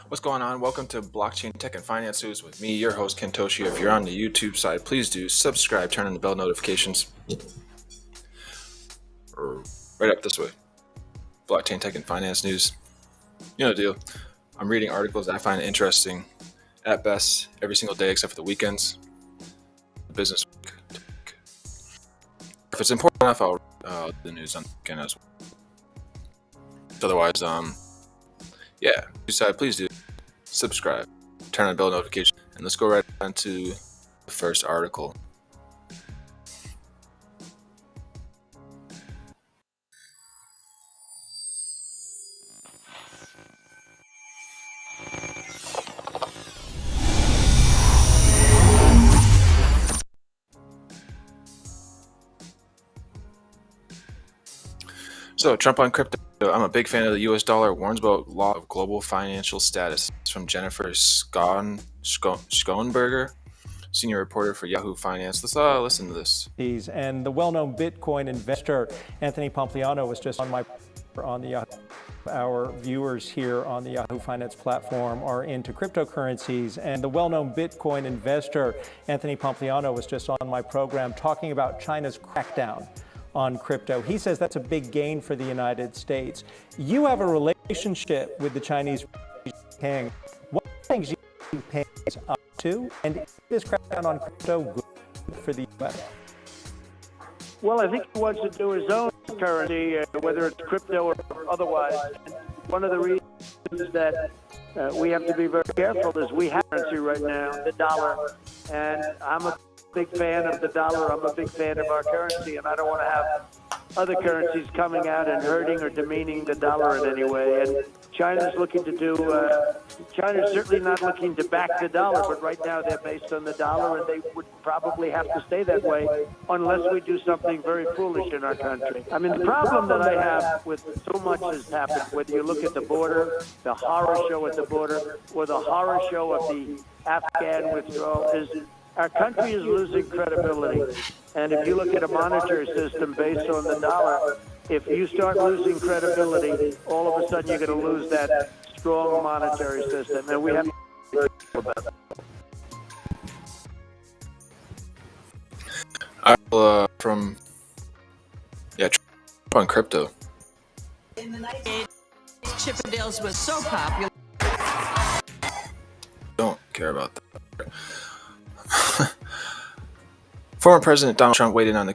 What's going on? Welcome to Blockchain Tech and Finance News with me, your host KinToshi. If you're on the YouTube side, please do subscribe, turn on the bell notifications. Or right up this way. Blockchain Tech and Finance News. You know the deal. I'm reading articles that I find interesting at best every single day except for the weekends. Business week. If it's important enough, I'll read the news on the weekend as well. Otherwise, yeah, please do subscribe, turn on bell notification, and let's go right into the first article. So, Trump on crypto. I'm a big fan of the US dollar. Warns about law of global financial status. It's from Jennifer Schoenberger, senior reporter for Yahoo Finance. Let's listen to this. And the well-known Bitcoin investor Anthony Pompliano was just on the Yahoo. Our viewers here on the Yahoo Finance platform are into cryptocurrencies, and the well-known Bitcoin investor Anthony Pompliano was just on my program talking about China's crackdown on crypto. He says that's a big gain for the United States. You have a relationship with the Chinese Peng. What things you pay up to, and is this crackdown on crypto good for the U.S.? Well, I think he wants to do his own currency, whether it's crypto or otherwise. And one of the reasons that we have to be very careful is we have currency right now, the dollar, and I'm a big fan of the dollar. I'm a big fan of our currency, and I don't want to have other currencies coming out and hurting or demeaning the dollar in any way. And China's looking to do, China's certainly not looking to back the dollar, but right now they're based on the dollar, and they would probably have to stay that way unless we do something very foolish in our country. I mean, the problem that I have with so much has happened, whether you look at the border, the horror show at the border, or the horror show of the Afghan withdrawal, is our country is losing credibility. And if you look at a monetary system based on the dollar, if you start losing credibility, all of a sudden you're going to lose that strong monetary system. And we have to be careful about that. From Trump on crypto. In the 90s, Chippendales was so popular. Don't care about that. Former President Donald Trump weighed in on the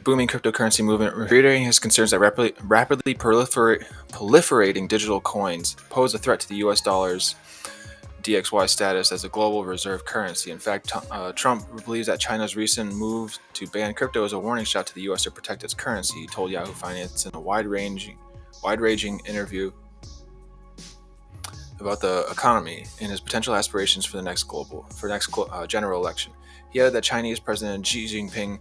booming cryptocurrency movement, reiterating his concerns that rapidly proliferating digital coins pose a threat to the U.S. dollar's DXY status as a global reserve currency. In fact, Trump believes that China's recent move to ban crypto is a warning shot to the U.S. to protect its currency, he told Yahoo Finance in a wide-ranging interview about the economy and his potential aspirations for the next general election. He added that Chinese President Xi Jinping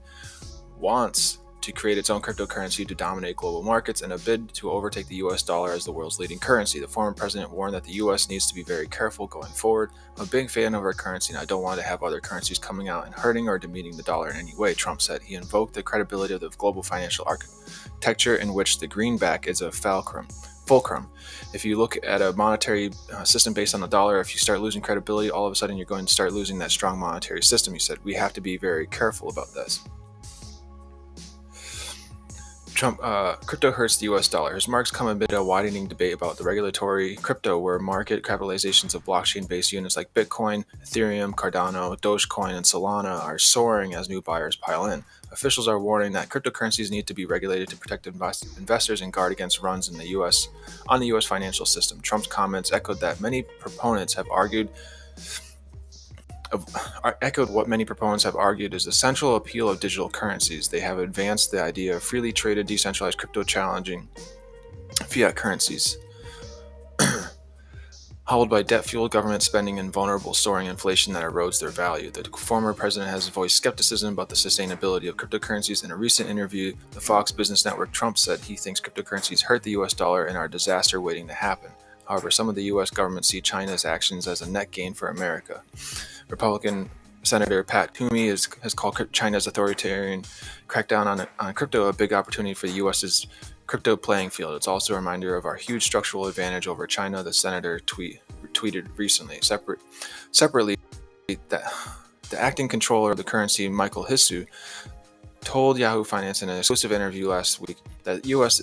wants to create its own cryptocurrency to dominate global markets in a bid to overtake the US dollar as the world's leading currency. The former president warned that the US needs to be very careful going forward. I'm a big fan of our currency, and I don't want to have other currencies coming out and hurting or demeaning the dollar in any way, Trump said. He invoked the credibility of the global financial architecture in which the greenback is a fulcrum. If you look at a monetary system based on the dollar, if you start losing credibility, all of a sudden you're going to start losing that strong monetary system, he said. We have to be very careful about this. Trump, crypto hurts the U.S. dollar. His remarks come amid a widening debate about the regulatory crypto, where market capitalizations of blockchain-based units like Bitcoin, Ethereum, Cardano, Dogecoin, and Solana are soaring as new buyers pile in. Officials are warning that cryptocurrencies need to be regulated to protect investors and guard against runs on the U.S. financial system. Trump's comments echoed what many proponents have argued is the central appeal of digital currencies. They have advanced the idea of freely traded, decentralized crypto challenging fiat currencies, hobbled by debt-fueled government spending and vulnerable soaring inflation that erodes their value. The former president has voiced skepticism about the sustainability of cryptocurrencies. In a recent interview, the Fox Business Network, Trump said he thinks cryptocurrencies hurt the U.S. dollar and are a disaster waiting to happen. However, some of the U.S. government see China's actions as a net gain for America. Republican Senator Pat Toomey has called China's authoritarian crackdown on crypto a big opportunity for the U.S.'s crypto playing field. It's also a reminder of our huge structural advantage over China, the senator tweeted recently. Separately, that the acting controller of the currency, Michael Hisu, told Yahoo Finance in an exclusive interview last week that the U.S.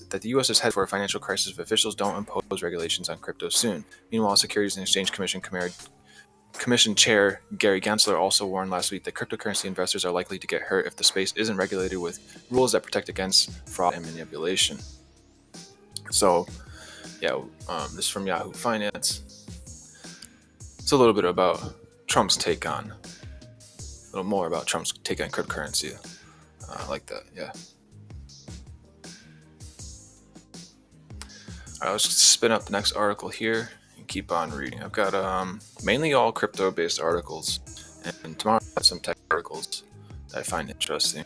is headed for a financial crisis if officials don't impose regulations on crypto soon. Meanwhile, Securities and Exchange Commission Chair Gary Gensler also warned last week that cryptocurrency investors are likely to get hurt if the space isn't regulated with rules that protect against fraud and manipulation. So, yeah, this is from Yahoo Finance. It's a little bit about Trump's take on, a little more about Trump's take on cryptocurrency. I like that, yeah. All right, let's spin up the next article here and keep on reading. I've got mainly all crypto-based articles, and tomorrow I have some tech articles that I find interesting.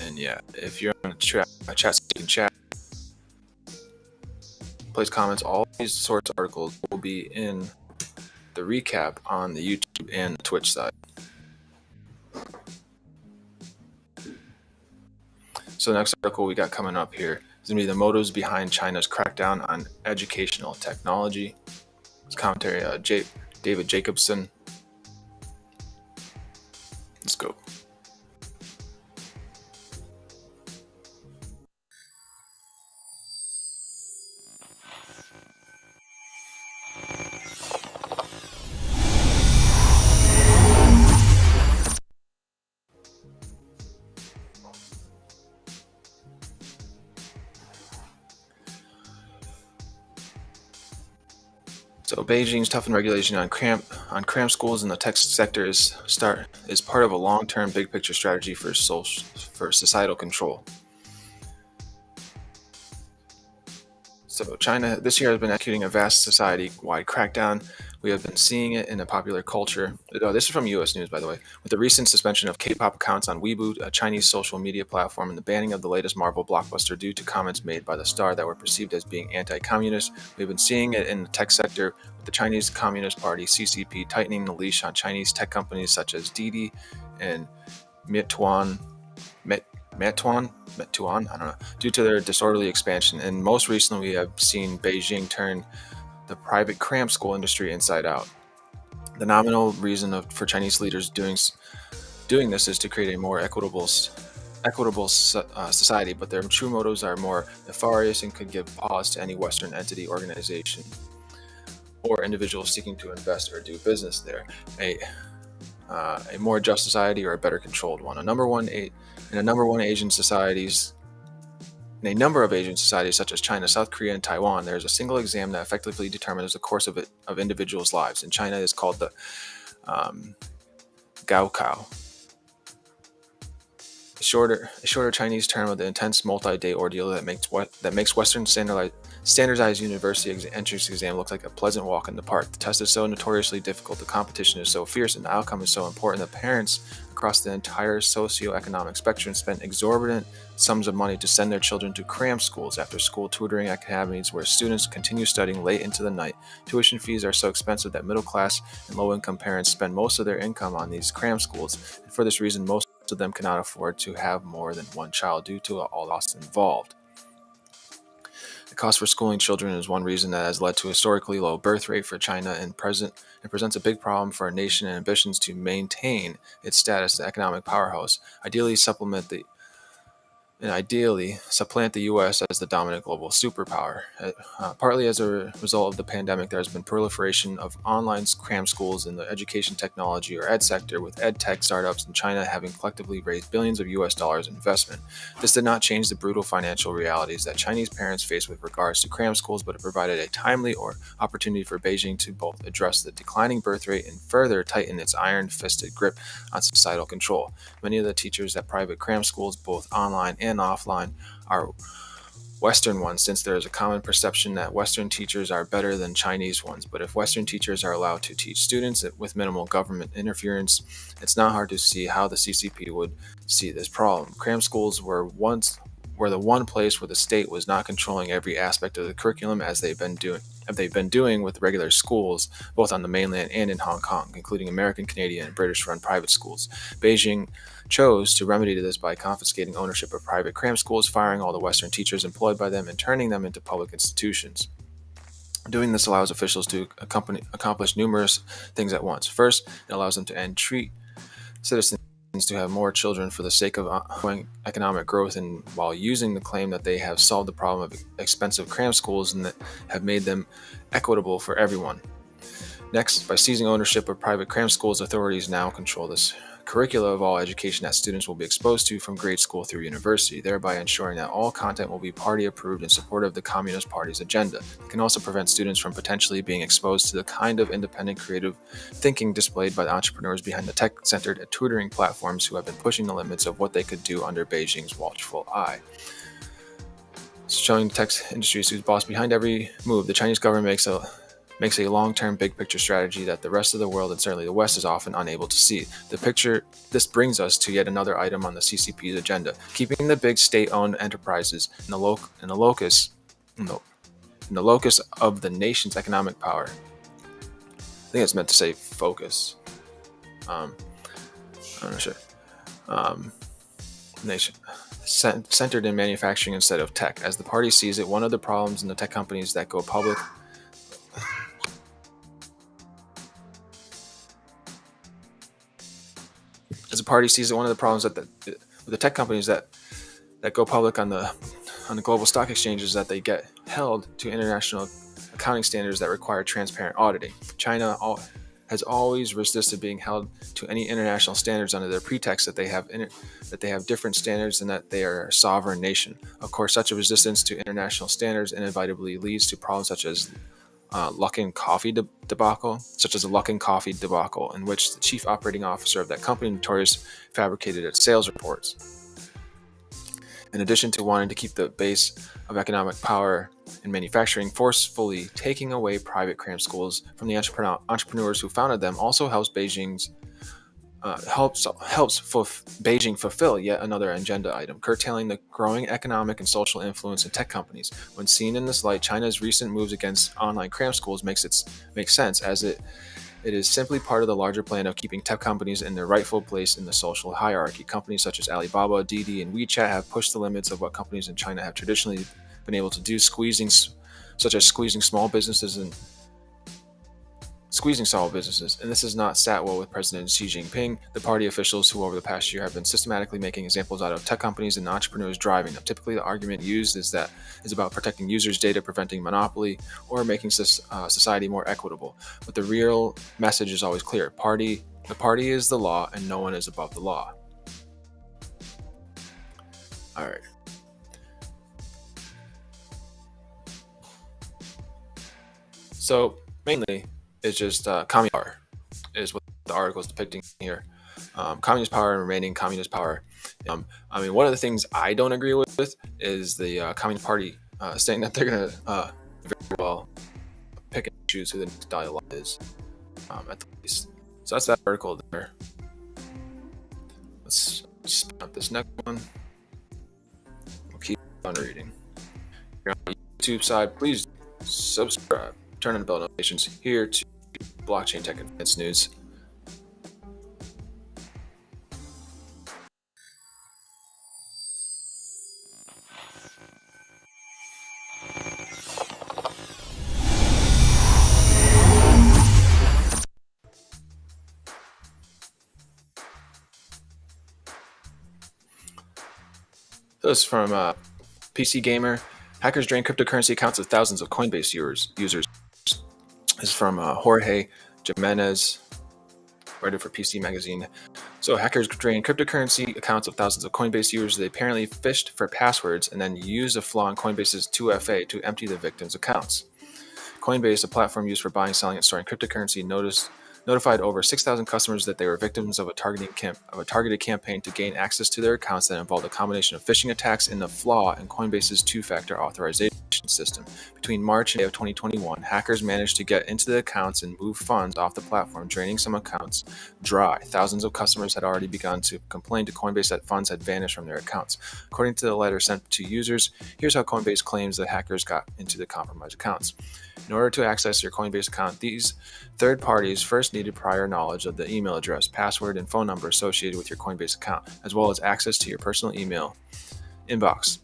And yeah, if you're on a chat, so you can chat, place comments. All these sorts of articles will be in the recap on the YouTube and the Twitch side. So the next article we got coming up here is going to be the motives behind China's crackdown on educational technology. It's commentary David Jacobson. Let's go. So Beijing's toughened regulation on cram schools in the tech sector is part of a long-term big picture strategy for societal control. So China this year has been executing a vast society-wide crackdown. We have been seeing it in the popular culture. This is from U.S. News, by the way, with the recent suspension of K-pop accounts on Weibo, a Chinese social media platform, and the banning of the latest Marvel blockbuster due to comments made by the star that were perceived as being anti-communist. We've been seeing it in the tech sector, with the Chinese Communist Party (CCP) tightening the leash on Chinese tech companies such as Didi and Meituan, I don't know, due to their disorderly expansion. And most recently, we have seen Beijing turn the private cram school industry inside out. The nominal reason for Chinese leaders doing this is to create a more equitable society, but their true motives are more nefarious and could give pause to any Western entity, organization, or individual seeking to invest or do business there. A more just society or a better controlled one. In a number of Asian societies such as China, South Korea, and Taiwan, there is a single exam that effectively determines the course of individuals' lives. In China, it's called the Gaokao. A shorter Chinese term of the intense multi-day ordeal that makes Western standardized university entrance exam look like a pleasant walk in the park. The test is so notoriously difficult, the competition is so fierce, and the outcome is so important that parents across the entire socioeconomic spectrum spend exorbitant sums of money to send their children to cram schools, after-school tutoring academies where students continue studying late into the night. Tuition fees are so expensive that middle-class and low-income parents spend most of their income on these cram schools, and for this reason, most of them cannot afford to have more than one child due to all costs involved. The cost for schooling children is one reason that has led to a historically low birth rate for China and presents a big problem for a nation and ambitions to maintain its status as an economic powerhouse, ideally supplant the U.S. as the dominant global superpower. Partly as a result of the pandemic, there has been proliferation of online cram schools in the education technology or ed sector, with ed tech startups in China having collectively raised billions of U.S. dollars in investment. This did not change the brutal financial realities that Chinese parents face with regards to cram schools, but it provided a timely opportunity for Beijing to both address the declining birth rate and further tighten its iron-fisted grip on societal control. Many of the teachers at private cram schools, both online and offline, are Western ones, since there is a common perception that Western teachers are better than Chinese ones. But if Western teachers are allowed to teach students with minimal government interference, it's not hard to see how the CCP would see this problem. Cram schools were once were the one place where the state was not controlling every aspect of the curriculum as they've been doing with regular schools, both on the mainland and in Hong Kong, including American, Canadian, and British-run private schools. Beijing chose to remedy this by confiscating ownership of private cram schools, firing all the Western teachers employed by them, and turning them into public institutions. Doing this allows officials to accomplish numerous things at once. First, it allows them to treat citizens to have more children for the sake of ongoing economic growth, and while using the claim that they have solved the problem of expensive cram schools and that have made them equitable for everyone. Next, by seizing ownership of private cram schools, authorities now control this curricula of all education that students will be exposed to from grade school through university, thereby ensuring that all content will be party approved and supportive of the Communist Party's agenda. It can also prevent students from potentially being exposed to the kind of independent creative thinking displayed by the entrepreneurs behind the tech-centered tutoring platforms who have been pushing the limits of what they could do under Beijing's watchful eye. Showing the tech industry who's boss behind every move, the Chinese government makes a long-term big-picture strategy that the rest of the world and certainly the West is often unable to see. This brings us to yet another item on the CCP's agenda: keeping the big state-owned enterprises in the locus of the nation's economic power. I think it's meant to say focus. I'm not sure. Nation centered in manufacturing instead of tech. As the party sees it, one of the problems in the tech companies that go public with the tech companies that go public on the global stock exchanges that they get held to international accounting standards that require transparent auditing. China has always resisted being held to any international standards under the pretext that they have different standards and that they are a sovereign nation. Of course, such a resistance to international standards inevitably leads to problems such as Luckin Coffee debacle, in which the chief operating officer of that company notoriously fabricated its sales reports. In addition to wanting to keep the base of economic power in manufacturing, forcefully taking away private cram schools from the entrepreneurs who founded them also helps Beijing fulfill yet another agenda item: curtailing the growing economic and social influence in tech companies. When seen in this light, China's recent moves against online cram schools makes sense, as it is simply part of the larger plan of keeping tech companies in their rightful place in the social hierarchy. Companies such as Alibaba, Didi, and WeChat have pushed the limits of what companies in China have traditionally been able to do, squeezing small businesses, and this has not sat well with President Xi Jinping, the party officials who over the past year have been systematically making examples out of tech companies and entrepreneurs driving them. Typically, the argument used is about protecting users' data, preventing monopoly, or making society more equitable. But the real message is always clear: the party is the law, and no one is above the law. All right. So mainly, it's just communist power is what the article is depicting here. Communist power and remaining communist power. One of the things I don't agree with is the Communist Party saying that they're going to very well pick and choose who the next dialogue is, at the least. So that's that article there. Let's spin up this next one. We'll keep on reading. If you're on the YouTube side, please subscribe. Turn on the bell notifications here to Blockchain Tech Advanced News. This is from PC Gamer. Hackers drain cryptocurrency accounts of thousands of Coinbase users. This is from Jorge Jimenez, writer for PC Magazine. So hackers drain cryptocurrency accounts of thousands of Coinbase users. They apparently fished for passwords and then used a flaw in Coinbase's 2FA to empty the victims' accounts. Coinbase, a platform used for buying, selling, and storing cryptocurrency, notified over 6,000 customers that they were victims of a targeted campaign to gain access to their accounts that involved a combination of phishing attacks and a flaw in Coinbase's two-factor authorization. system. Between March and May of 2021, hackers managed to get into the accounts and move funds off the platform, draining some accounts dry. Thousands of customers had already begun to complain to Coinbase that funds had vanished from their accounts. According to the letter sent to users, here's how Coinbase claims that hackers got into the compromised accounts. In order to access your Coinbase account, these third parties first needed prior knowledge of the email address, password, and phone number associated with your Coinbase account, as well as access to your personal email inbox.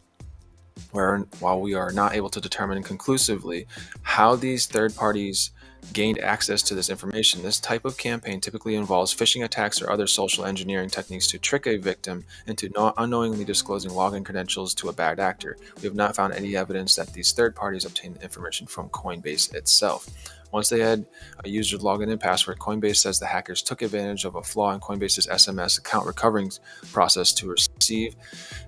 While we are not able to determine conclusively how these third parties gained access to this information, this type of campaign typically involves phishing attacks or other social engineering techniques to trick a victim into unknowingly disclosing login credentials to a bad actor. We have not found any evidence that these third parties obtained the information from Coinbase itself. Once they had a user's login and password, Coinbase says the hackers took advantage of a flaw in Coinbase's SMS account recovering process to receive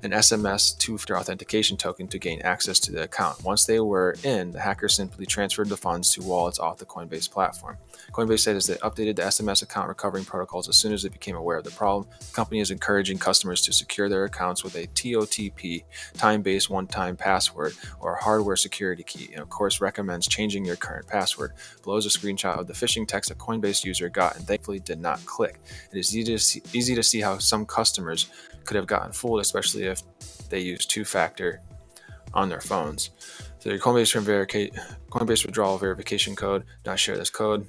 an SMS two-factor authentication token to gain access to the account. Once they were in, the hackers simply transferred the funds to wallets off the Coinbase platform. Coinbase says they updated the SMS account recovering protocols as soon as it became aware of the problem. The company is encouraging customers to secure their accounts with a TOTP, time-based one-time password, or a hardware security key, and of course recommends changing your current password. Below is a screenshot of the phishing text a Coinbase user got and thankfully did not click. It is easy to see how some customers could have gotten fooled, especially if they use two-factor on their phones. So your Coinbase withdrawal verification code, not share this code.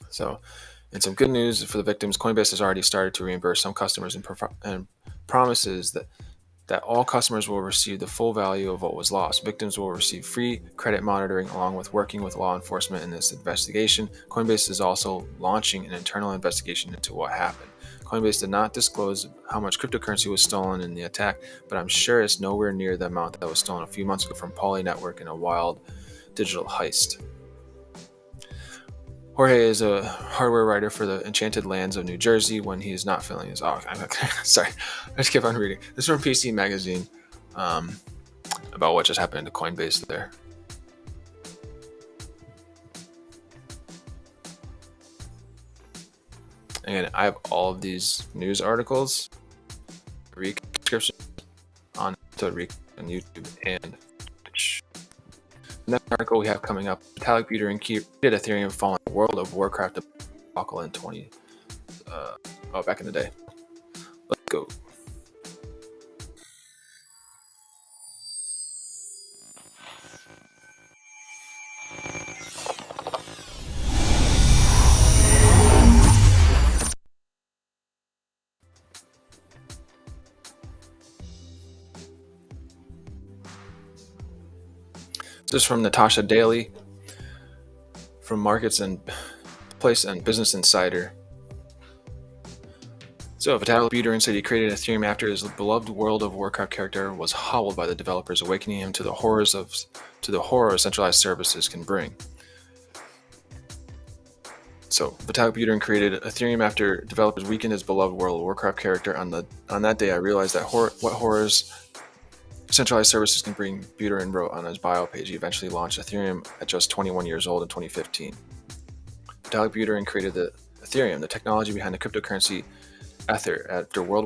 So, and some good news for the victims, Coinbase has already started to reimburse some customers and promises that all customers will receive the full value of what was lost. Victims will receive free credit monitoring along with working with law enforcement in this investigation. Coinbase is also launching an internal investigation into what happened. Coinbase did not disclose how much cryptocurrency was stolen in the attack, but I'm sure it's nowhere near the amount that was stolen a few months ago from Poly Network in a wild digital heist. Jorge is a hardware writer for the Enchanted Lands of New Jersey when he is not feeling his sorry, I just kept on reading. This is from PC Magazine about what just happened to Coinbase there. And I have all of these news articles, description on YouTube and Twitch. The next article we have coming up: Vitalik Buterin created Ethereum following World of Warcraft debacle in back in the day. Let's go. This is from Natasha Daly from Markets and Place and Business Insider. So Vitalik Buterin said he created Ethereum after his beloved World of Warcraft character was hobbled by the developers, awakening him to the horror centralized services can bring. So Vitalik Buterin created Ethereum after developers weakened his beloved World of Warcraft character. On that day, I realized that what horrors centralized services can bring, Buterin wrote on his bio page. He eventually launched Ethereum at just 21 years old in 2015. Vitalik Buterin created the Ethereum, the technology behind the cryptocurrency Ether, after World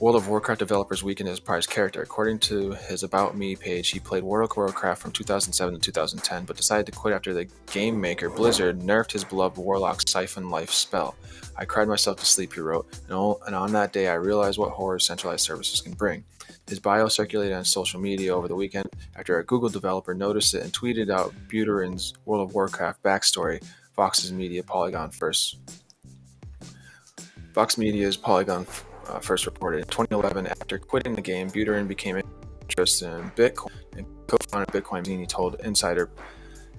of Warcraft developers weakened his prized character. According to his About Me page, he played World of Warcraft from 2007 to 2010, but decided to quit after the game maker Blizzard nerfed his beloved Warlock Siphon Life spell. I cried myself to sleep, he wrote, and on that day I realized what horrors centralized services can bring. His bio circulated on social media over the weekend after a Google developer noticed it and tweeted out Buterin's World of Warcraft backstory. Vox Media's Polygon first reported in 2011, after quitting the game, Buterin became interested in Bitcoin and co-founded Bitcoin. He told Insider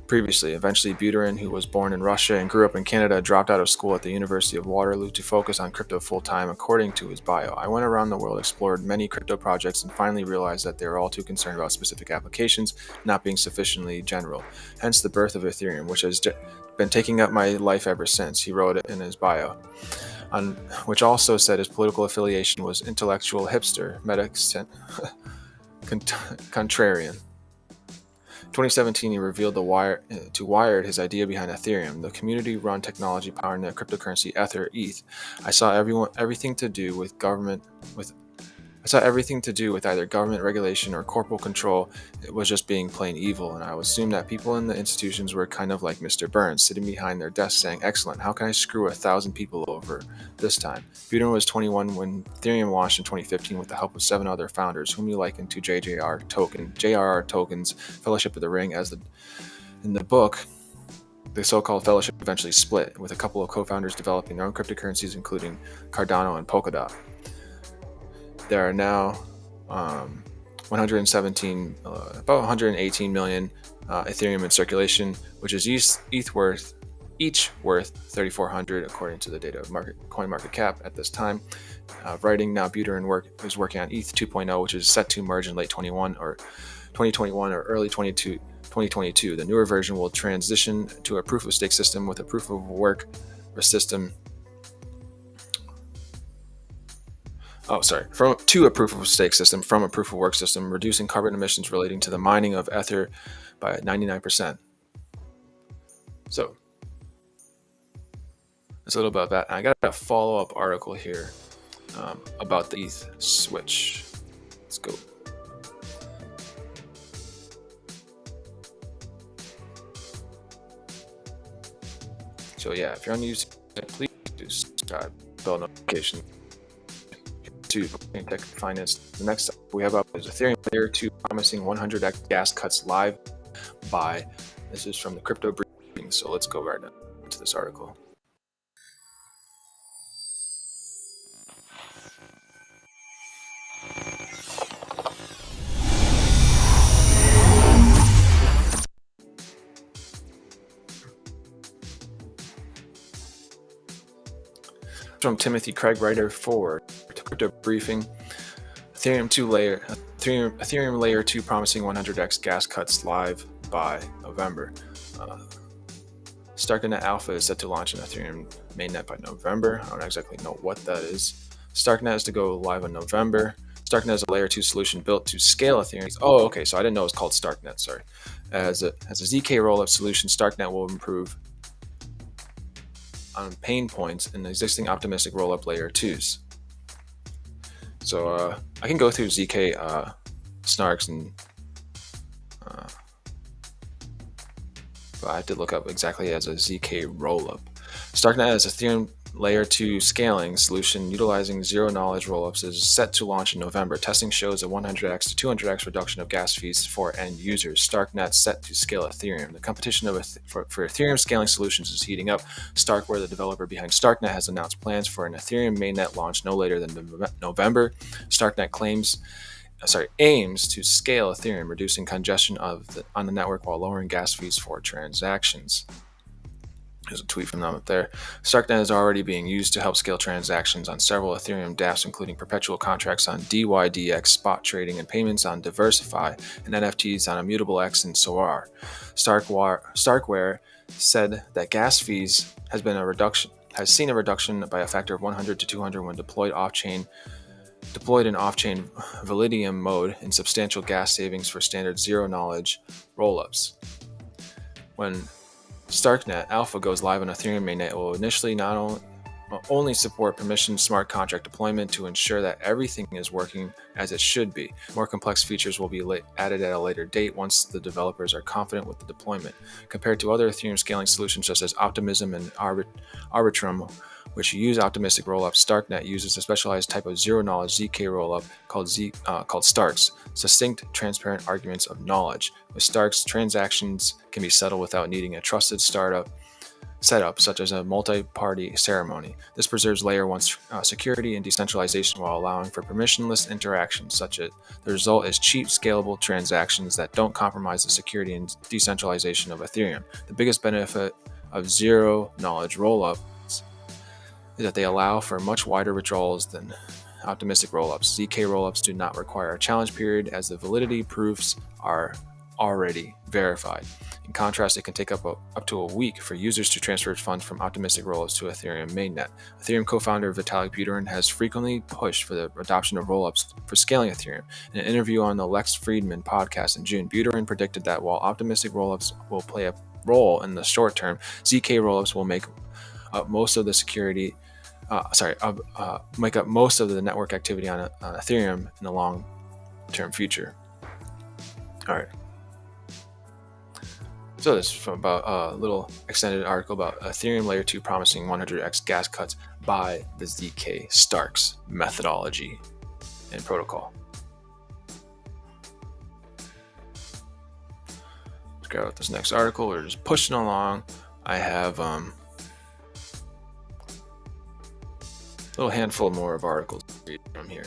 previously. Eventually, Buterin, who was born in Russia and grew up in Canada, dropped out of school at the University of Waterloo to focus on crypto full-time, according to his bio. I went around the world, explored many crypto projects, and finally realized that they were all too concerned about specific applications, not being sufficiently general. Hence the birth of Ethereum, which has been taking up my life ever since, he wrote it in his bio. Which also said his political affiliation was intellectual hipster, contrarian. 2017, he revealed to Wired his idea behind Ethereum, the community-run technology powering the cryptocurrency Ether ETH. I saw everything to do with government saw everything to do with either government regulation or corporal control. It was just being plain evil, and I would assume that people in the institutions were kind of like Mr. Burns, sitting behind their desk saying, "Excellent, how can I screw 1,000 people over this time?" Buterin was 21 when Ethereum launched in 2015 with the help of 7 other founders, whom he likened to JRR Tolkien's Fellowship of the Ring. In the book, the so-called fellowship eventually split, with a couple of co-founders developing their own cryptocurrencies, including Cardano and Polkadot. There are now 118 million Ethereum in circulation, which is each worth 3,400 according to the data of CoinMarketCap at this time. Writing now, Buterin is working on ETH 2.0, which is set to merge in late 2021 or early 2022. The newer version will transition to a proof of stake system with a proof of work system. To a proof of stake system from a proof of work system, reducing carbon emissions relating to the mining of Ether by 99%. So that's a little about that. I got a follow-up article here about the ETH switch. Let's go. So yeah, if you're on YouTube, please do subscribe, bell notification. To Tech Finance. The next we have up is Ethereum Layer 2 promising 100x gas cuts live by. This is from the Crypto Briefing. So let's go right into this article. From Timothy Craig, writer for Crypto Briefing. Ethereum Layer 2 promising 100x gas cuts live by November. Starknet Alpha is set to launch in Ethereum mainnet by November. I don't exactly know what that is. Starknet is to go live in November. Starknet is a Layer 2 solution built to scale Ethereum. Oh, okay, so I didn't know it was called Starknet, sorry. As a ZK rollup solution, Starknet will improve on pain points in the existing optimistic rollup Layer 2s. So I can go through ZK snarks and but I have to look up exactly as a ZK rollup. Starknet as Ethereum Layer 2 scaling solution utilizing zero-knowledge rollups is set to launch in November. Testing shows a 100x to 200x reduction of gas fees for end users. Starknet set to scale Ethereum. The competition for Ethereum scaling solutions is heating up. Starkware, the developer behind Starknet, has announced plans for an Ethereum mainnet launch no later than November. Starknet aims to scale Ethereum, reducing congestion on the network while lowering gas fees for transactions. There's a tweet from them up there. Starknet is already being used to help scale transactions on several Ethereum dApps, including perpetual contracts on DYDX, spot trading, and payments on Diversify, and NFTs on Immutable X and Soar. Starkware said that gas fees has seen a reduction by a factor of 100 to 200 when deployed in off-chain Validium mode, in substantial gas savings for standard zero-knowledge rollups. When Starknet Alpha goes live on Ethereum mainnet, it will initially not only support permissioned smart contract deployment to ensure that everything is working as it should be. More complex features will be added at a later date once the developers are confident with the deployment. Compared to other Ethereum scaling solutions such as Optimism and Arbitrum, which use optimistic rollups, Starknet uses a specialized type of zero-knowledge ZK rollup called Starks, succinct, transparent arguments of knowledge. With Starks, transactions can be settled without needing a trusted setup, such as a multi-party ceremony. This preserves Layer 1 security and decentralization while allowing for permissionless interactions. The result is cheap, scalable transactions that don't compromise the security and decentralization of Ethereum. The biggest benefit of zero-knowledge rollups is that they allow for much wider withdrawals than optimistic rollups. ZK rollups do not require a challenge period, as the validity proofs are already verified. In contrast, it can take up to a week for users to transfer funds from optimistic rollups to Ethereum mainnet. Ethereum co-founder Vitalik Buterin has frequently pushed for the adoption of rollups for scaling Ethereum. In an interview on the Lex Friedman podcast in June, Buterin predicted that while optimistic rollups will play a role in the short term, ZK rollups will make up most of the security make up most of the network activity on Ethereum in the long-term future. All right. So this is from about a little extended article about Ethereum Layer 2 promising 100x gas cuts by the ZK Starks methodology and protocol. Let's go with this next article. We're just pushing along. I have a little handful more of articles to read from here.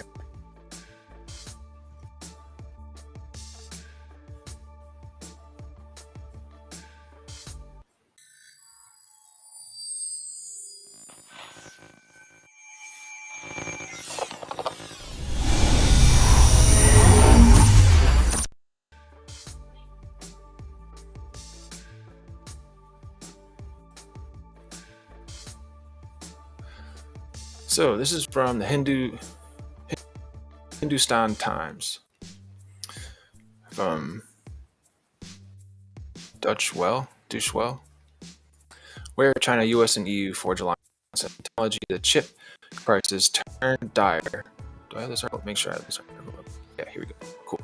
So this is from the Hindustan Times from Dutchwell, where China, US, and EU forge alliance on technology. The chip crisis turned dire. Do I have this article? Make sure I have this article. Yeah, here we go. Cool.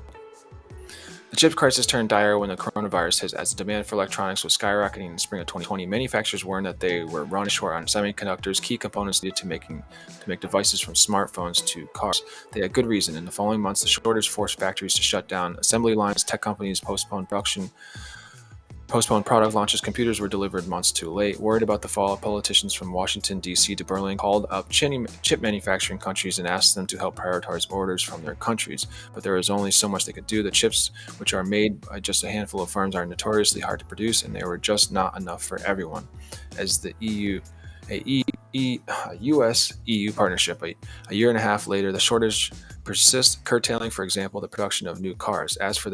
The chip crisis turned dire when the coronavirus hit, as the demand for electronics was skyrocketing in the spring of 2020. Manufacturers warned that they were running short on semiconductors, key components needed to make devices from smartphones to cars. They had good reason. In the following months, the shortage forced factories to shut down assembly lines, tech companies postponed product launches, computers were delivered months too late. Worried about the fallout, politicians from Washington, D.C. to Berlin called up chip manufacturing countries and asked them to help prioritize orders from their countries. But there was only so much they could do. The chips, which are made by just a handful of firms, are notoriously hard to produce, and they were just not enough for everyone. As the US-EU partnership, a year and a half later, the shortage persists, curtailing, for example, the production of new cars. As for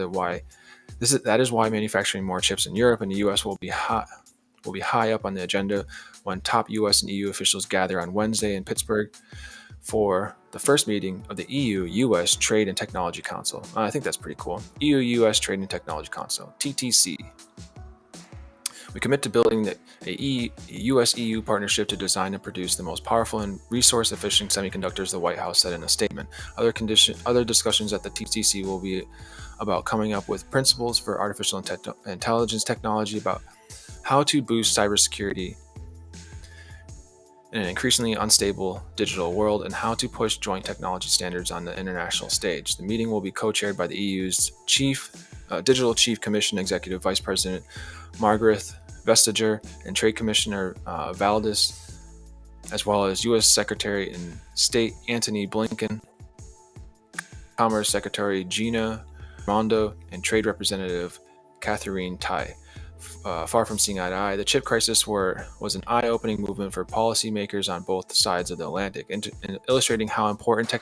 that is why manufacturing more chips in Europe and the US will be high up on the agenda when top US and EU officials gather on Wednesday in Pittsburgh for the first meeting of the EU-US Trade and Technology Council. I think that's pretty cool. EU-US Trade and Technology Council, TTC. We commit to building a US-EU partnership to design and produce the most powerful and resource-efficient semiconductors, the White House said in a statement. Other discussions at the TTC will be about coming up with principles for artificial intelligence technology, about how to boost cybersecurity in an increasingly unstable digital world, and how to push joint technology standards on the international stage. The meeting will be co-chaired by the EU's Digital Chief Commission Executive Vice President Margaret Vestager and Trade Commissioner Valdis, as well as U.S. Secretary of State Antony Blinken, Commerce Secretary Gina Raimondo, and Trade Representative Catherine Tai. Far from seeing eye to eye, the chip crisis was an eye-opening movement for policymakers on both sides of the Atlantic, illustrating how important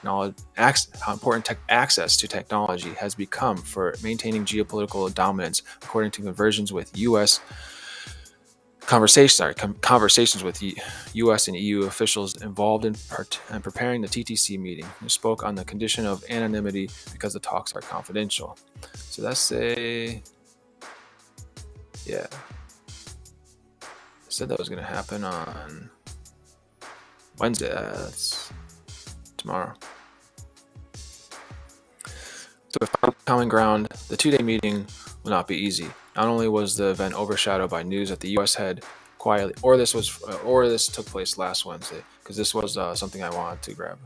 access to technology has become for maintaining geopolitical dominance. According to conversations with conversations with U.S. and EU officials involved in preparing the TTC meeting, who spoke on the condition of anonymity because the talks are confidential. So that's yeah. I said that was going to happen on Wednesday. That's tomorrow. So with common ground, the two-day meeting will not be easy. Not only was the event overshadowed by news that the U.S. had quietly, or this took place last Wednesday, because this was something I wanted to grab.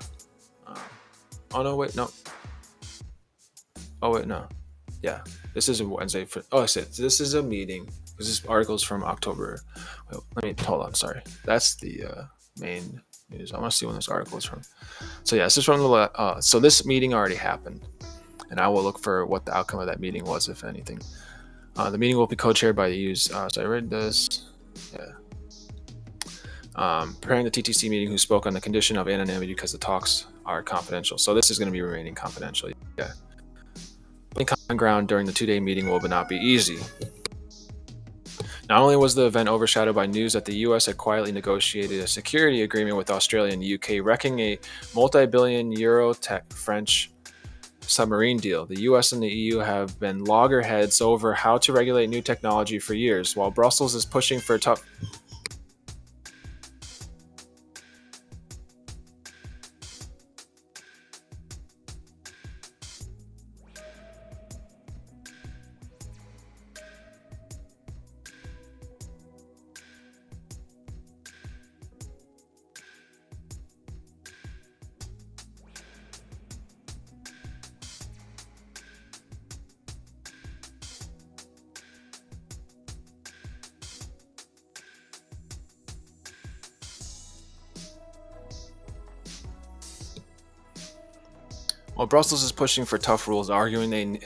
Yeah, this is a Wednesday. I said this is a meeting because this article is from October. Hold on. Sorry, that's the main news. I want to see when this article is from. So yeah, this is from the. So this meeting already happened, and I will look for what the outcome of that meeting was, if anything. The meeting will be co-chaired by the EU's. So I read this. Yeah. Preparing the TTC meeting, who spoke on the condition of anonymity because the talks are confidential. So this is going to be remaining confidential. Yeah. Common ground during the two-day meeting will not be easy. Not only was the event overshadowed by news that the US had quietly negotiated a security agreement with Australia and the UK, wrecking a multi-billion euro French submarine deal. The US and the EU have been loggerheads over how to regulate new technology for years, while Brussels is pushing for tough While Brussels is pushing for tough rules, arguing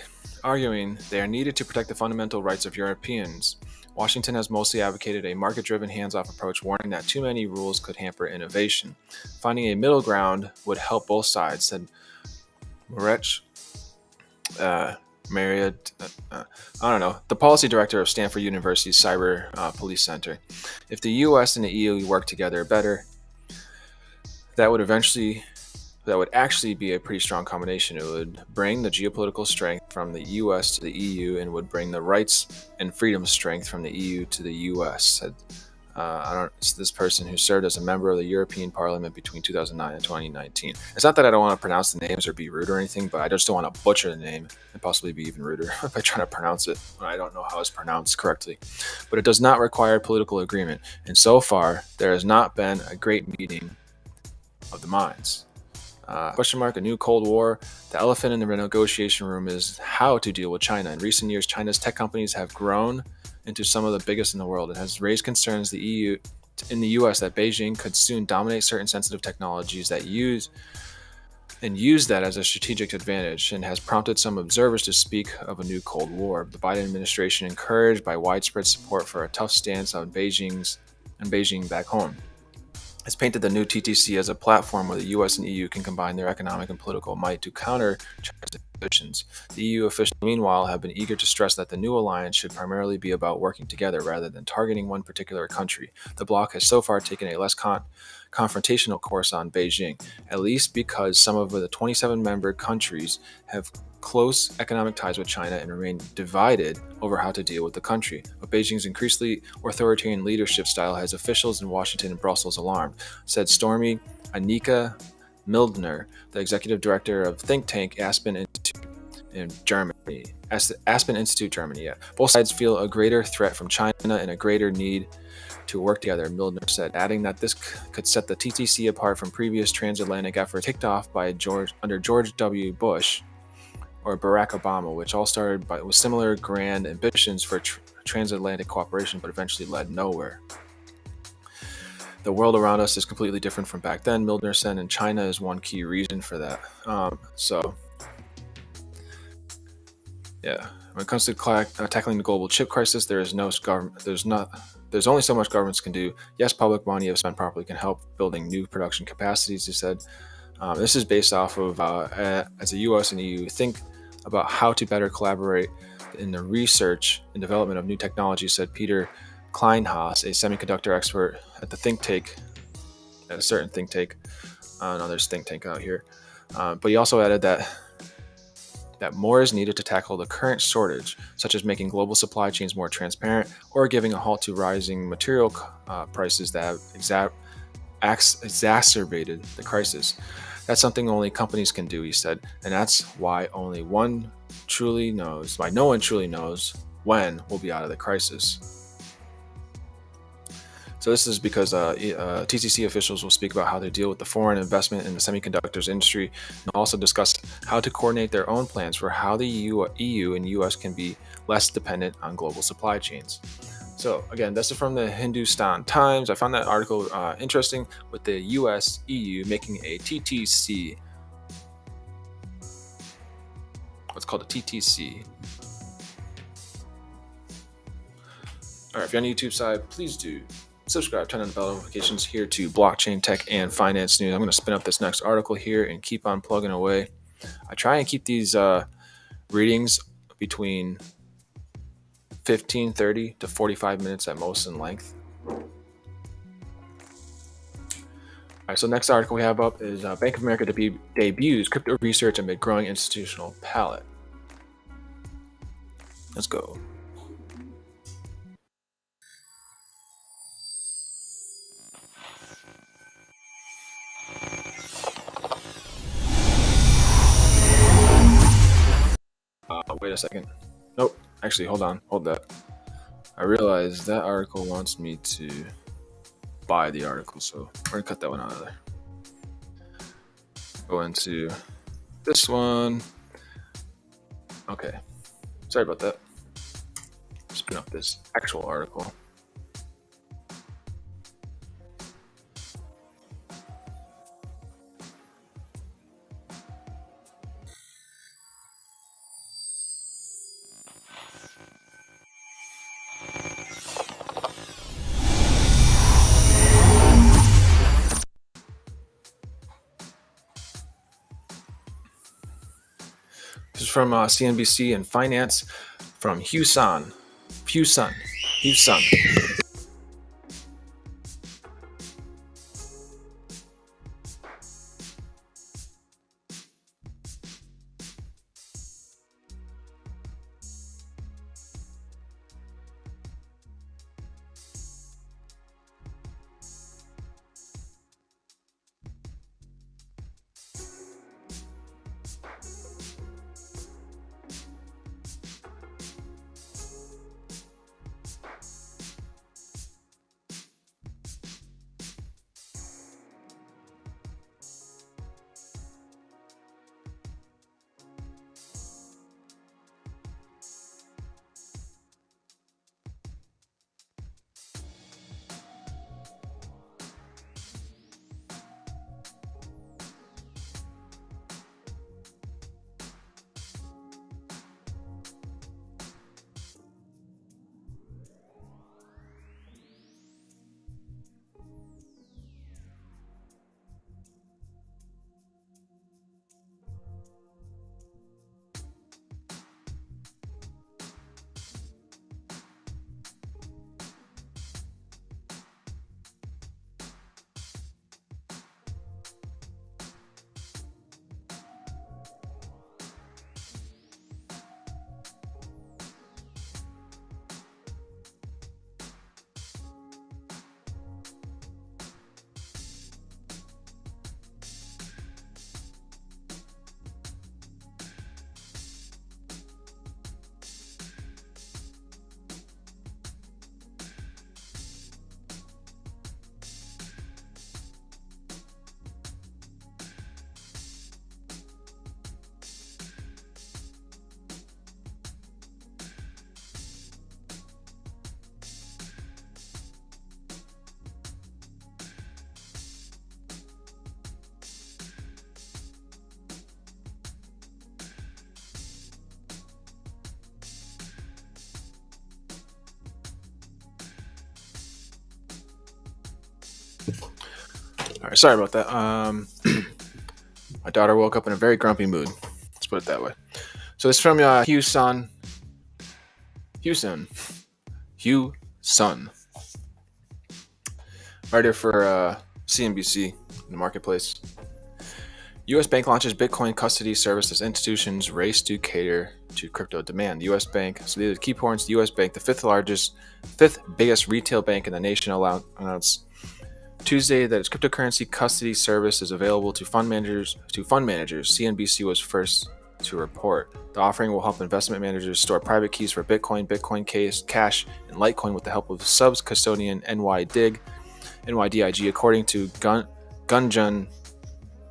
they are needed to protect the fundamental rights of Europeans, Washington has mostly advocated a market-driven, hands-off approach, warning that too many rules could hamper innovation. Finding a middle ground would help both sides, said Marech Marriott, I don't know, the policy director of Stanford University's Cyber Police Center. If the U.S. and the EU work together better, that would actually be a pretty strong combination. It would bring the geopolitical strength from the US to the EU and would bring the rights and freedom strength from the EU to the US, said it's this person who served as a member of the European Parliament between 2009 and 2019. It's not that I don't want to pronounce the names or be rude or anything, but I just don't want to butcher the name and possibly be even ruder by trying to pronounce it when I don't know how it's pronounced correctly. But it does not require political agreement, and so far there has not been a great meeting of the minds. A new Cold War. The elephant in the negotiation room is how to deal with China. In recent years, China's tech companies have grown into some of the biggest in the world. It has raised concerns in the US that Beijing could soon dominate certain sensitive technologies that use that as a strategic advantage, and has prompted some observers to speak of a new Cold War. The Biden administration, encouraged by widespread support for a tough stance on Beijing back home, has painted the new TTC as a platform where the US and EU can combine their economic and political might to counter China's ambitions. The EU officials, meanwhile, have been eager to stress that the new alliance should primarily be about working together rather than targeting one particular country. The bloc has so far taken a less confrontational course on Beijing, at least because some of the 27 member countries have close economic ties with China and remain divided over how to deal with the country. But Beijing's increasingly authoritarian leadership style has officials in Washington and Brussels alarmed, said Stormy Annika Mildner, the executive director of think tank Aspen Institute in Germany. Aspen Institute, Germany. Yeah. Both sides feel a greater threat from China and a greater need to work together, Mildner said, adding that this could set the TTC apart from previous transatlantic efforts kicked off by under George W. Bush or Barack Obama, which all started with similar grand ambitions for transatlantic cooperation, but eventually led nowhere. The world around us is completely different from back then, Mildner said, and China is one key reason for that. When it comes to tackling the global chip crisis, there's only so much governments can do. Yes, public money, if spent properly, can help building new production capacities, he said. This is based off of, as the US and EU think about how to better collaborate in the research and development of new technology, said Peter Kleinhaus, a semiconductor expert at a certain think tank, another think tank out here. But he also added that more is needed to tackle the current shortage, such as making global supply chains more transparent or giving a halt to rising material prices that have exacerbated the crisis. That's something only companies can do, he said, and that's why no one truly knows when we'll be out of the crisis. So this is because TCC officials will speak about how they deal with the foreign investment in the semiconductors industry, and also discuss how to coordinate their own plans for how the EU and US can be less dependent on global supply chains. So again, this is from the Hindustan Times. I found that article interesting, with the US, EU making a TTC. What's called a TTC. All right, if you're on the YouTube side, please do subscribe, turn on the bell notifications here to blockchain, tech, and finance news. I'm going to spin up this next article here and keep on plugging away. I try and keep these readings between 30 to 45 minutes at most in length. All right, so next article we have up is Bank of America debuts crypto research amid growing institutional palette. Let's go. Wait a second. Nope. Actually, hold that. I realized that article wants me to buy the article, so we're gonna cut that one out of there. Go into this one. Okay. Sorry about that. Spin up this actual article. from CNBC and Finance from Hugh-san. Hugh-san. Hugh-san. All right, sorry about that. My daughter woke up in a very grumpy mood. Let's put it that way. So this is from Hugh-san. Hugh-san. Hugh-san. Writer for CNBC in the marketplace. U.S. bank launches Bitcoin custody service as institutions race to cater to crypto demand. The U.S. bank, so these are the key points. The U.S. bank, the fifth biggest retail bank in the nation, announced Tuesday that its cryptocurrency custody service is available to fund managers. CNBC was first to report. The offering will help investment managers store private keys for Bitcoin, Cash, and Litecoin with the help of subs custodian NYDIG, according to Gunjan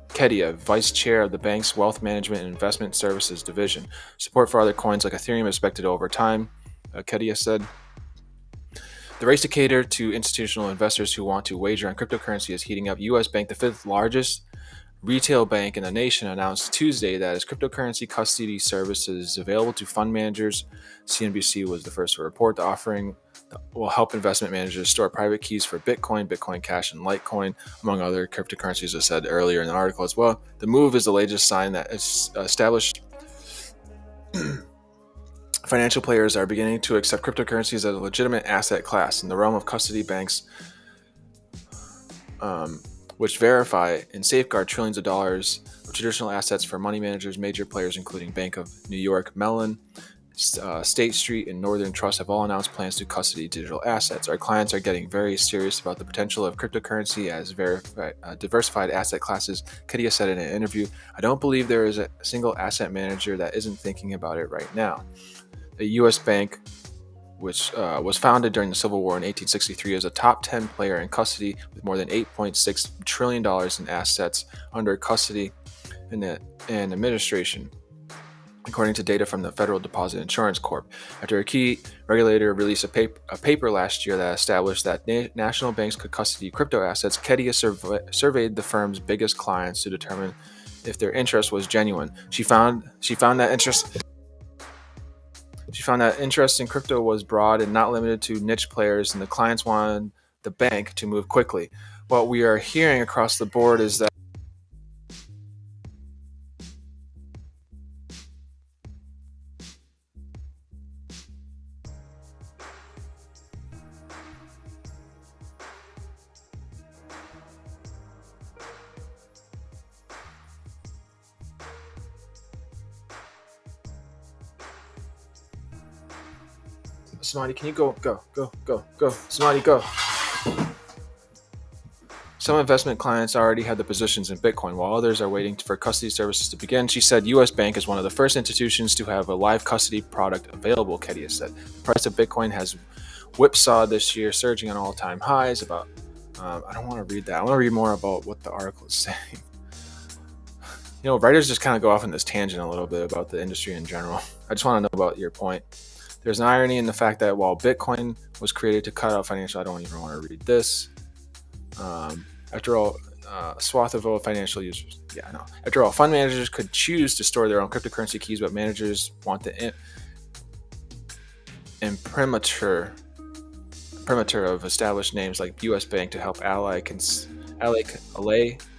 Kedia, vice chair of the bank's wealth management and investment services division. Support for other coins like Ethereum is expected over time, Kedia said. The race to cater to institutional investors who want to wager on cryptocurrency is heating up. U.S. Bank, the fifth largest retail bank in the nation, announced Tuesday that its cryptocurrency custody service is available to fund managers. CNBC was the first to report. The offering will help investment managers store private keys for Bitcoin, Cash, and Litecoin, among other cryptocurrencies, as said earlier in the article as well. The move is the latest sign that established financial players are beginning to accept cryptocurrencies as a legitimate asset class in the realm of custody banks, which verify and safeguard trillions of dollars of traditional assets for money managers. Major players including Bank of New York Mellon, State Street, and Northern Trust have all announced plans to custody digital assets. Our clients are getting very serious about the potential of cryptocurrency as diversified asset classes, Kedia said in an interview. I don't believe there is a single asset manager that isn't thinking about it right now. The U.S. Bank, which was founded during the Civil War in 1863, is a top 10 player in custody with more than $8.6 trillion in assets under custody and administration, according to data from the Federal Deposit Insurance Corp. After a key regulator released a paper last year that established that national banks could custody crypto assets, Kedia surveyed the firm's biggest clients to determine if their interest was genuine. She found that interest in crypto was broad and not limited to niche players, and the clients wanted the bank to move quickly. What we are hearing across the board is that Samadi, can you go? Samadi, go. Some investment clients already have the positions in Bitcoin, while others are waiting for custody services to begin. She said U.S. Bank is one of the first institutions to have a live custody product available, Kedia said. The price of Bitcoin has whipsawed this year, surging on all-time highs. I don't want to read that. I want to read more about what the article is saying. Writers just kind of go off on this tangent a little bit about the industry in general. I just want to know about your point. There's an irony in the fact that while Bitcoin was created to cut out financial, I don't even want to read this. After all, a swath of financial users. Yeah, I know. After all, fund managers could choose to store their own cryptocurrency keys, but managers want the imprimatur of established names like U.S. Bank to help allay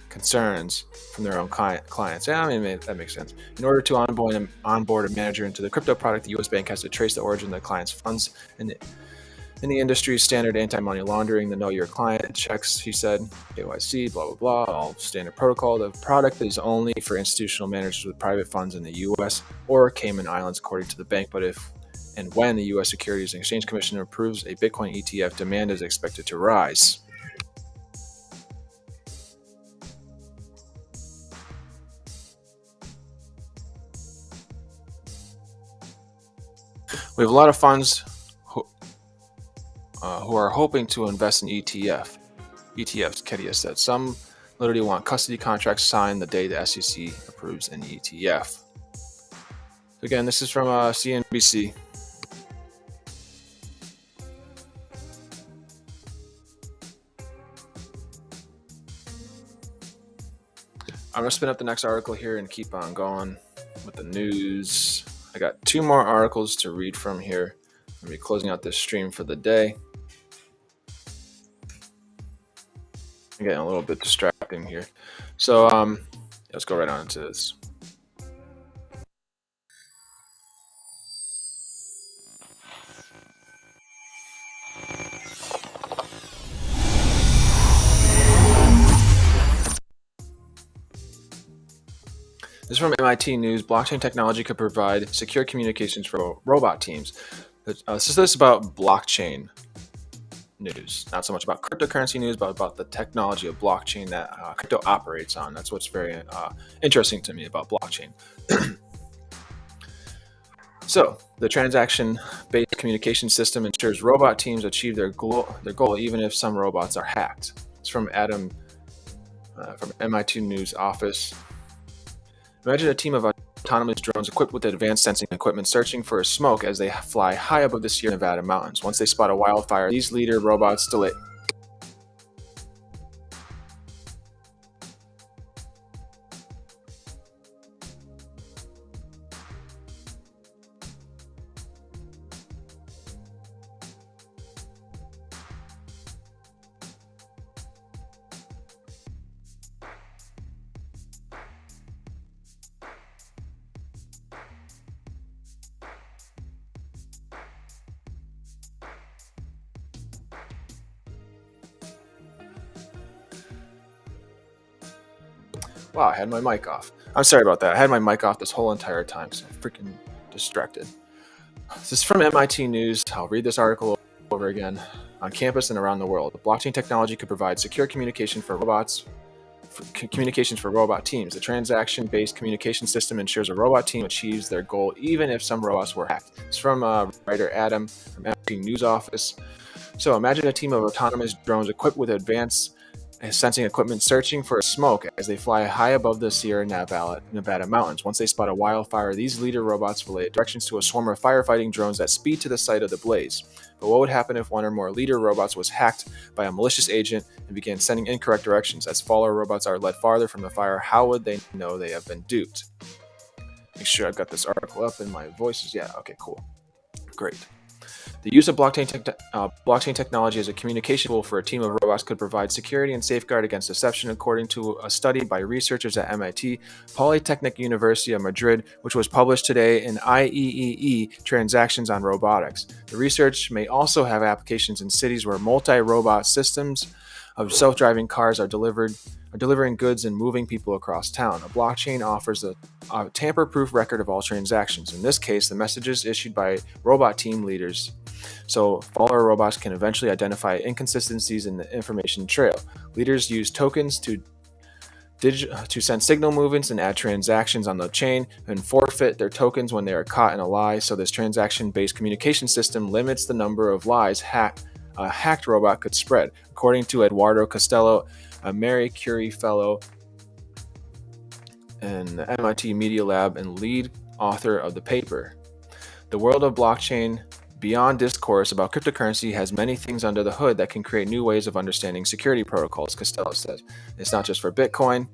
concerns from their own clients. Yeah, I mean, that makes sense. In order to onboard a manager into the crypto product, the U.S. Bank has to trace the origin of the client's funds in the industry's standard anti-money laundering, the know your client checks, he said, KYC, blah, blah, blah, all standard protocol. The product is only for institutional managers with private funds in the U.S. or Cayman Islands, according to the bank. But if and when the U.S. Securities and Exchange Commission approves a Bitcoin ETF, demand is expected to rise. We have a lot of funds who are hoping to invest in ETFs, Kedia said. Some literally want custody contracts signed the day the SEC approves an ETF. Again, this is from CNBC. I'm going to spin up the next article here and keep on going with the news. I got 2 more articles to read from here. I'm going to be closing out this stream for the day. I'm getting a little bit distracting here. So let's go right on into this. This is from MIT News. Blockchain technology could provide secure communications for robot teams. This is about blockchain news, not so much about cryptocurrency news, but about the technology of blockchain that crypto operates on. That's what's very interesting to me about blockchain. So, the transaction-based communication system ensures robot teams achieve their goal even if some robots are hacked. It's from Adam from MIT News office. Imagine a team of autonomous drones equipped with advanced sensing equipment searching for smoke as they fly high above the Sierra Nevada mountains. Once they spot a wildfire, these leader robots delay. Wow, I had my mic off. I'm sorry about that. I had my mic off this whole entire time, so I'm freaking distracted. This is from MIT News. I'll read this article over again. On campus and around the world, blockchain technology could provide secure communication for robots. Communications for robot teams. The transaction-based communication system ensures a robot team achieves their goal even if some robots were hacked. It's from writer Adam from MIT News office. So imagine a team of autonomous drones equipped with advanced sensing equipment searching for smoke as they fly high above the Sierra Nevada mountains. Once they spot a wildfire, these leader robots relay directions to a swarm of firefighting drones that speed to the site of the blaze. But what would happen if one or more leader robots was hacked by a malicious agent and began sending incorrect directions? As follower robots are led farther from the fire, how would they know they have been duped? Make sure I've got this article up and my voice is, yeah, okay, cool. Great. The use of blockchain technology as a communication tool for a team of robots could provide security and safeguard against deception, according to a study by researchers at MIT, Polytechnic University of Madrid, which was published today in IEEE Transactions on Robotics. The research may also have applications in cities where multi-robot systems of self-driving cars are delivering goods and moving people across town. A blockchain offers a tamper-proof record of all transactions. In this case, the messages issued by robot team leaders so follower robots can eventually identify inconsistencies in the information trail. Leaders use tokens to send signal movements and add transactions on the chain and forfeit their tokens when they are caught in a lie. So this transaction-based communication system limits the number of lies a hacked robot could spread, according to Eduardo Costello, a Marie Curie Fellow in the MIT Media Lab and lead author of the paper. The world of blockchain, beyond discourse about cryptocurrency, has many things under the hood that can create new ways of understanding security protocols, Costello says. It's not just for Bitcoin.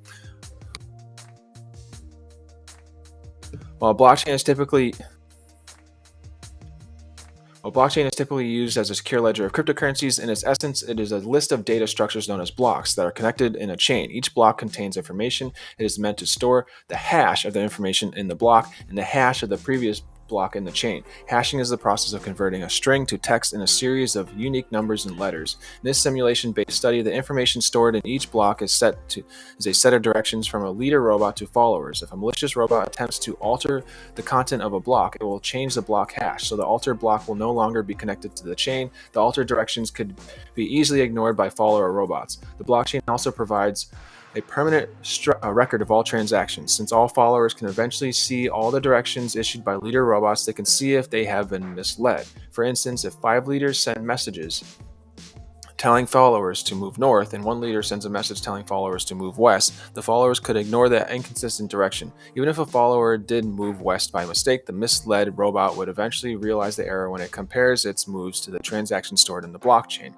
While blockchain is typically used as a secure ledger of cryptocurrencies, in its essence, it is a list of data structures known as blocks that are connected in a chain. Each block contains information. It is meant to store the hash of the information in the block and the hash of the previous block in the chain. Hashing is the process of converting a string to text in a series of unique numbers and letters. In this simulation-based study, the information stored in each block is a set of directions from a leader robot to followers. If a malicious robot attempts to alter the content of a block, it will change the block hash, so the altered block will no longer be connected to the chain. The altered directions could be easily ignored by follower robots. The blockchain also provides a permanent record of all transactions. Since all followers can eventually see all the directions issued by leader robots, they can see if they have been misled. For instance, if 5 leaders send messages telling followers to move north and 1 leader sends a message telling followers to move west, the followers could ignore that inconsistent direction. Even if a follower did move west by mistake, the misled robot would eventually realize the error when it compares its moves to the transaction stored in the blockchain.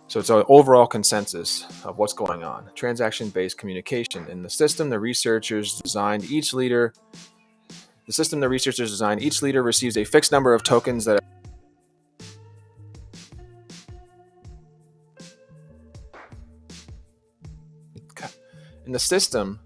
So it's an overall consensus of what's going on. Transaction-based communication. In the system, the researchers designed each leader receives a fixed number of tokens that In the system,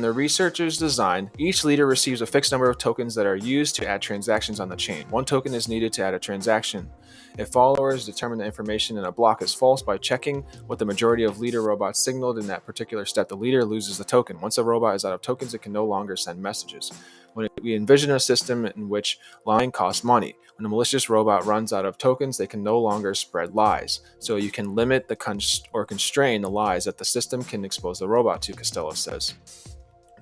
the researchers designed each leader receives a fixed number of tokens that are used to add transactions on the chain. 1 token is needed to add a transaction. If followers determine the information in a block is false by checking what the majority of leader robots signaled in that particular step, the leader loses the token. Once a robot is out of tokens, it can no longer send messages. We envision a system in which lying costs money. When a malicious robot runs out of tokens, they can no longer spread lies. So you can limit or constrain the lies that the system can expose the robot to, Costello says.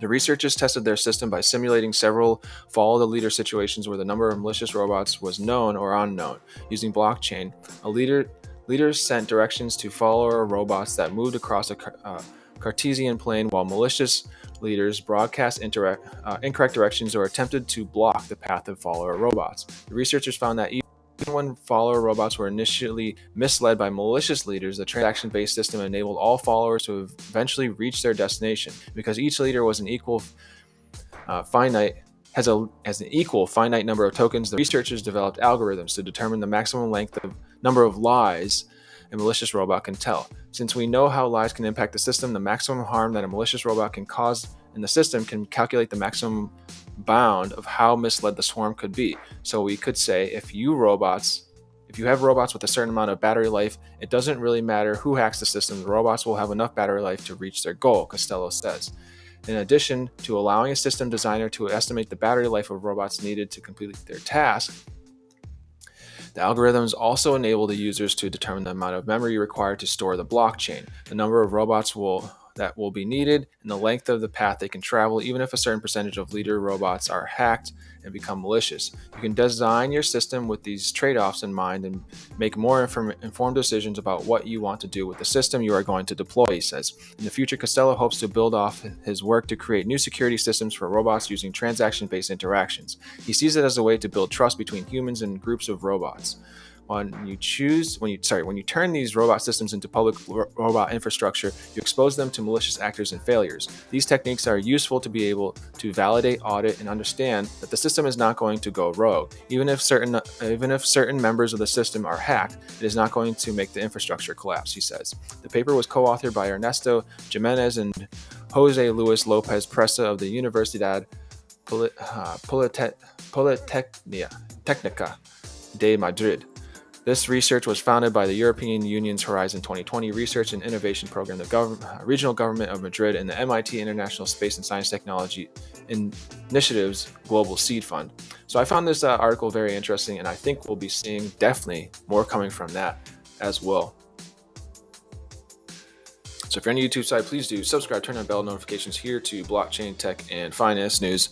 The researchers tested their system by simulating several follow-the-leader situations where the number of malicious robots was known or unknown. Using blockchain, leaders sent directions to follower robots that moved across a Cartesian plane, while malicious leaders broadcast incorrect directions or attempted to block the path of follower robots. The researchers found that even when follower robots were initially misled by malicious leaders, the transaction-based system enabled all followers to eventually reach their destination. Because each leader was an equal finite number of tokens, the researchers developed algorithms to determine the maximum number of lies a malicious robot can tell. Since we know how lies can impact the system, the maximum harm that a malicious robot can cause in the system can calculate the maximum bound of how misled the swarm could be. So we could say if you have robots with a certain amount of battery life, it doesn't really matter who hacks the system, the robots will have enough battery life to reach their goal, Costello says. In addition to allowing a system designer to estimate the battery life of robots needed to complete their task, the algorithms also enable the users to determine the amount of memory required to store the blockchain, the number of robots that will be needed, and the length of the path they can travel, even if a certain percentage of leader robots are hacked and become malicious. You can design your system with these trade-offs in mind and make more informed decisions about what you want to do with the system you are going to deploy, he says. In the future, Costello hopes to build off his work to create new security systems for robots using transaction-based interactions. He sees it as a way to build trust between humans and groups of robots. When you turn these robot systems into public robot infrastructure, you expose them to malicious actors and failures. These techniques are useful to be able to validate, audit, and understand that the system is not going to go rogue. Even if certain members of the system are hacked, it is not going to make the infrastructure collapse, he says. The paper was co-authored by Ernesto Jimenez and Jose Luis Lopez Presa of the Universidad Politécnica de Madrid. This research was founded by the European Union's Horizon 2020 Research and Innovation Program, the regional government of Madrid, and the MIT International Space and Science Technology Initiatives Global Seed Fund. So I found this article very interesting, and I think we'll be seeing definitely more coming from that as well. So if you're on the YouTube side, please do subscribe, turn on bell notifications here to blockchain, tech, and finance news.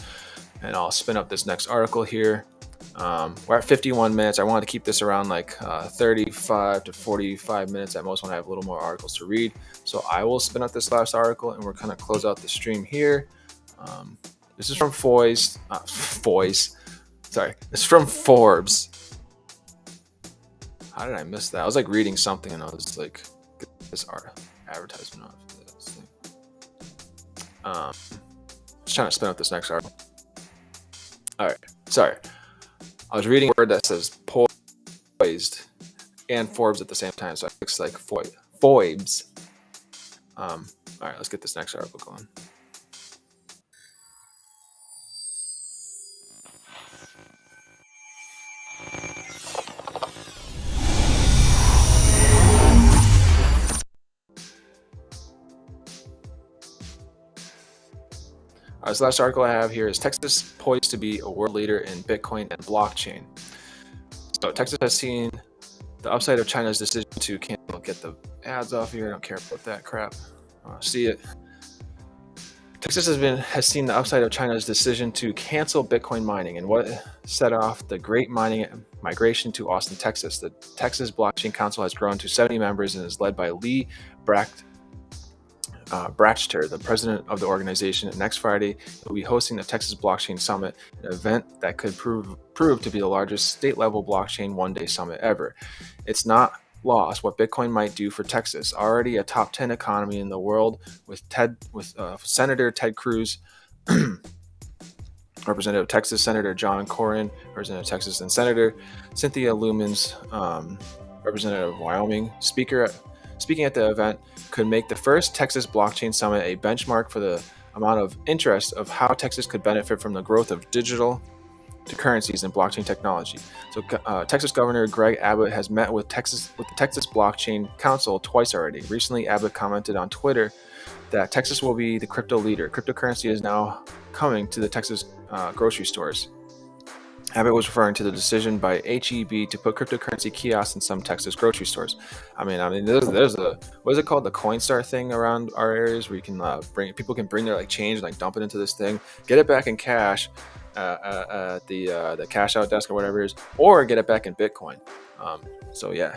And I'll spin up this next article here. We're at 51 minutes. I wanted to keep this around like 35 to 45 minutes at most when I have a little more articles to read. So I will spin up this last article and we're going to close out the stream here. This is from This is from Forbes. How did I miss that? I was like reading something and I was like, get this advertisement off this thing. Just trying to spin up this next article. All right, sorry. I was reading a word that says poised and Forbes at the same time, so it looks like Forbes. All right, let's get this next article going. This last article I have here is Texas poised to be a world leader in Bitcoin and blockchain. So Texas has seen the upside of China's decision to cancel. Get the ads off here. I don't care about that crap. See it. Texas has seen the upside of China's decision to cancel Bitcoin mining and what set off the great mining migration to Austin, Texas. The Texas Blockchain Council has grown to 70 members and is led by Lee Brachter, the president of the organization. Next Friday, will be hosting the Texas Blockchain Summit, an event that could prove to be the largest state-level blockchain one-day summit ever. It's not lost what Bitcoin might do for Texas, already a top 10 economy in the world, with Senator Ted Cruz, Representative Texas Senator John Cornyn, Representative Texas, and Senator Cynthia Lumens, Representative of Wyoming, speaking at the event, could make the first Texas Blockchain Summit a benchmark for the amount of interest of how Texas could benefit from the growth of digital currencies and blockchain technology. So Texas Governor Greg Abbott has met with the Texas Blockchain Council twice already. Recently, Abbott commented on Twitter that Texas will be the crypto leader. Cryptocurrency is now coming to the Texas grocery stores. Abbott was referring to the decision by HEB to put cryptocurrency kiosks in some Texas grocery stores. I mean, there's a what is it called, the Coinstar thing around our areas where you can people can bring their like change and like dump it into this thing, get it back in cash at the cash out desk or whatever it is, or get it back in Bitcoin. So yeah.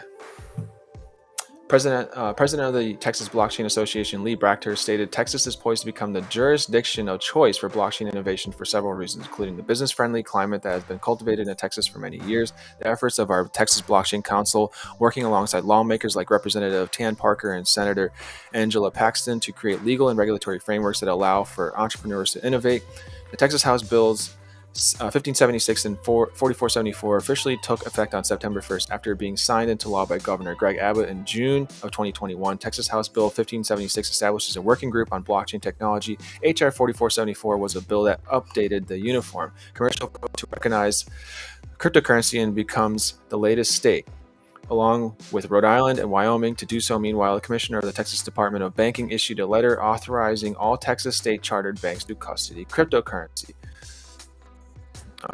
President of the Texas Blockchain Association, Lee Brachter, stated Texas is poised to become the jurisdiction of choice for blockchain innovation for several reasons, including the business-friendly climate that has been cultivated in Texas for many years, the efforts of our Texas Blockchain Council, working alongside lawmakers like Representative Tan Parker and Senator Angela Paxton to create legal and regulatory frameworks that allow for entrepreneurs to innovate. The Texas House Bills 1576 and 4474 officially took effect on September 1st after being signed into law by Governor Greg Abbott in June of 2021. Texas House Bill 1576 establishes a working group on blockchain technology. HR 4474 was a bill that updated the Uniform Commercial Code to recognize cryptocurrency and becomes the latest state, along with Rhode Island and Wyoming, to do so. Meanwhile, the commissioner of the Texas Department of Banking issued a letter authorizing all Texas state-chartered banks to custody cryptocurrency.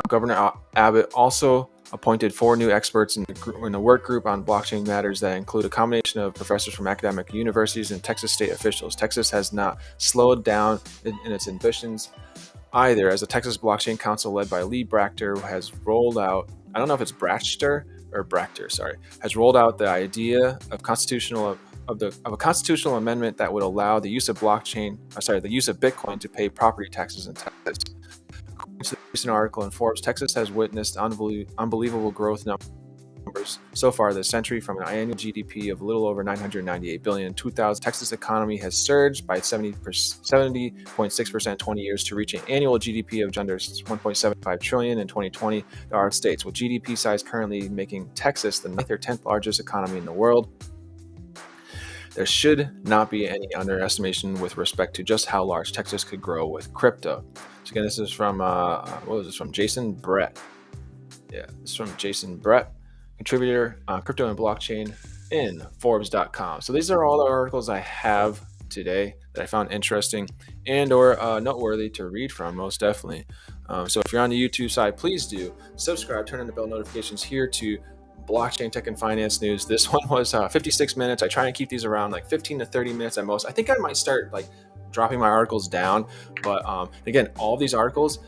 Governor Abbott also appointed 4 new experts in a work group on blockchain matters that include a combination of professors from academic universities and Texas state officials. Texas has not slowed down in its ambitions either, as the Texas Blockchain Council, led by Lee Brachter, has rolled out, I don't know if it's Brachter, has rolled out the idea of a constitutional amendment that would allow the use of Bitcoin to pay property taxes in Texas. According to the recent article in Forbes, Texas has witnessed unbelievable growth numbers so far this century, from an annual GDP of a little over $998 billion in 2000. Texas economy has surged by 70.6% 20 years to reach an annual GDP of under $1.75 trillion in 2020. There are states with GDP size currently making Texas the 9th or 10th largest economy in the world. There should not be any underestimation with respect to just how large Texas could grow with crypto. So again, this is from from Jason Brett. Yeah, this is from Jason Brett. contributor on crypto and blockchain in Forbes.com. So these are all the articles I have today that I found interesting and or noteworthy to read from, most definitely. So if you're on the YouTube side, please do subscribe, turn on the bell notifications here to blockchain, tech, and finance news. This one was 56 minutes. I try and keep these around like 15 to 30 minutes at most. I think I might start like dropping my articles down, but again, all these articles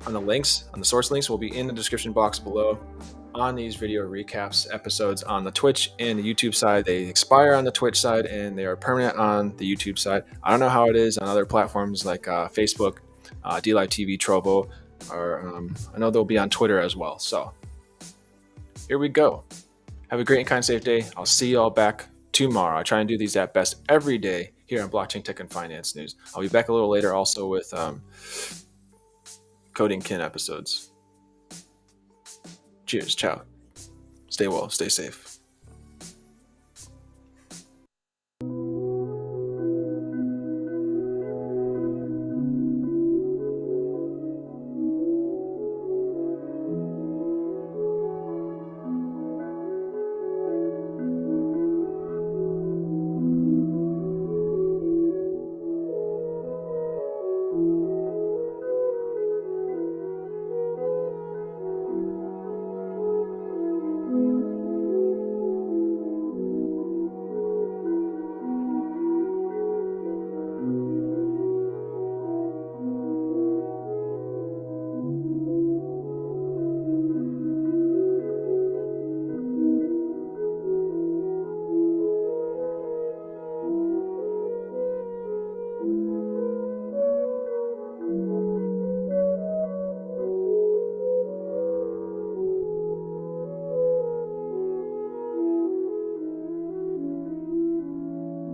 on the links, on the source links, will be in the description box below. On these video recaps episodes on the Twitch and the YouTube side, they expire on the Twitch side and they are permanent on the YouTube side. I don't know how it is on other platforms like Facebook, DLive TV, Trovo, or I know they'll be on Twitter as well. So here we go. Have a great and kind, safe day. I'll see you all back tomorrow. I try and do these at best every day here on Blockchain, Tech, and Finance News. I'll be back a little later also with Coding Kin episodes. Cheers. Ciao. Stay well. Stay safe.